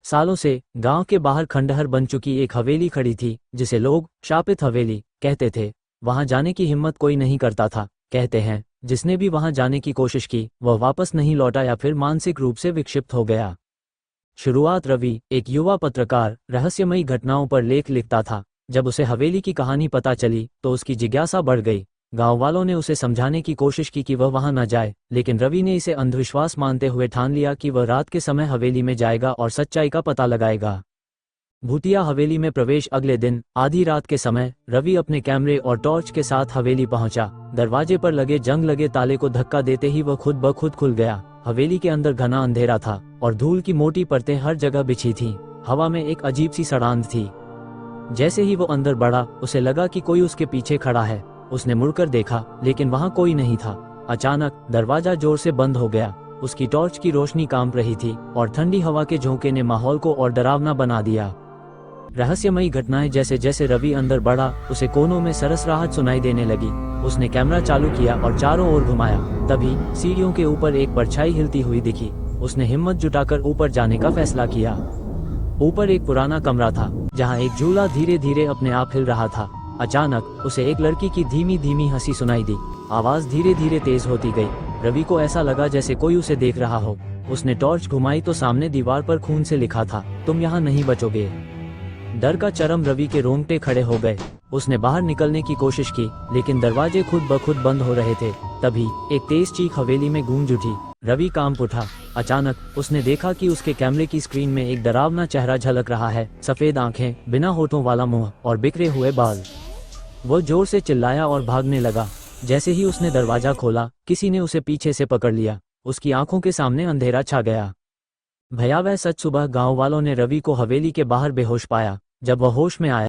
सालों से गांव के बाहर खंडहर बन चुकी एक हवेली खड़ी थी, जिसे लोग शापित हवेली कहते थे। वहां जाने की हिम्मत कोई नहीं करता था। कहते हैं जिसने भी वहां जाने की कोशिश की वह वापस नहीं लौटा या फिर मानसिक रूप से विक्षिप्त हो गया। शुरुआत रवि, एक युवा पत्रकार, रहस्यमयी घटनाओं पर लेख लिखता था। जब उसे हवेली की कहानी पता चली तो उसकी जिज्ञासा बढ़ गई। गांव वालों ने उसे समझाने की कोशिश की कि वह वहां न जाए, लेकिन रवि ने इसे अंधविश्वास मानते हुए ठान लिया कि वह रात के समय हवेली में जाएगा और सच्चाई का पता लगाएगा। भूतिया हवेली में प्रवेश। अगले दिन आधी रात के समय रवि अपने कैमरे और टॉर्च के साथ हवेली पहुंचा। दरवाजे पर लगे जंग लगे ताले को धक्का देते ही वह खुद ब खुद खुल गया। हवेली के अंदर घना अंधेरा था और धूल की मोटी परतें हर जगह बिछी थीं। हवा में एक अजीब सी सड़ांध थी। जैसे ही वो अंदर बढ़ा उसे लगा कि कोई उसके पीछे खड़ा है। उसने मुड़कर देखा, लेकिन वहां कोई नहीं था। अचानक दरवाजा जोर से बंद हो गया। उसकी टॉर्च की रोशनी कांप रही थी और ठंडी हवा के झोंके ने माहौल को और डरावना बना दिया। रहस्यमयी घटनाएं। जैसे जैसे रवि अंदर बढ़ा उसे कोनों में सरसराहट सुनाई देने लगी। उसने कैमरा चालू किया और चारों ओर घुमाया। तभी सीढ़ियों के ऊपर एक परछाई हिलती हुई दिखी। उसने हिम्मत जुटाकर ऊपर जाने का फैसला किया। ऊपर एक पुराना कमरा था जहां एक झूला धीरे धीरे अपने आप हिल रहा था। अचानक उसे एक लड़की की धीमी धीमी हंसी सुनाई दी। आवाज धीरे धीरे तेज होती गई। रवि को ऐसा लगा जैसे कोई उसे देख रहा हो। उसने टॉर्च घुमाई तो सामने दीवार पर खून से लिखा था, तुम यहाँ नहीं बचोगे। डर का चरम रवि के रोंगटे खड़े हो गए। उसने बाहर निकलने की कोशिश की, लेकिन दरवाजे खुद ब खुद बंद हो रहे थे। तभी एक तेज चीख हवेली में गूंज उठी। रवि कांप उठा। अचानक उसने देखा कि उसके कैमरे की स्क्रीन में एक डरावना चेहरा झलक रहा है। सफेद आंखें, बिना होठों वाला मुंह और बिखरे हुए बाल। वो जोर से चिल्लाया और भागने लगा। जैसे ही उसने दरवाजा खोला किसी ने उसे पीछे से पकड़ लिया। उसकी आंखों के सामने अंधेरा छा गया। भयावह सच। सुबह गांव वालों ने रवि को हवेली के बाहर बेहोश पाया। जब वह होश में आया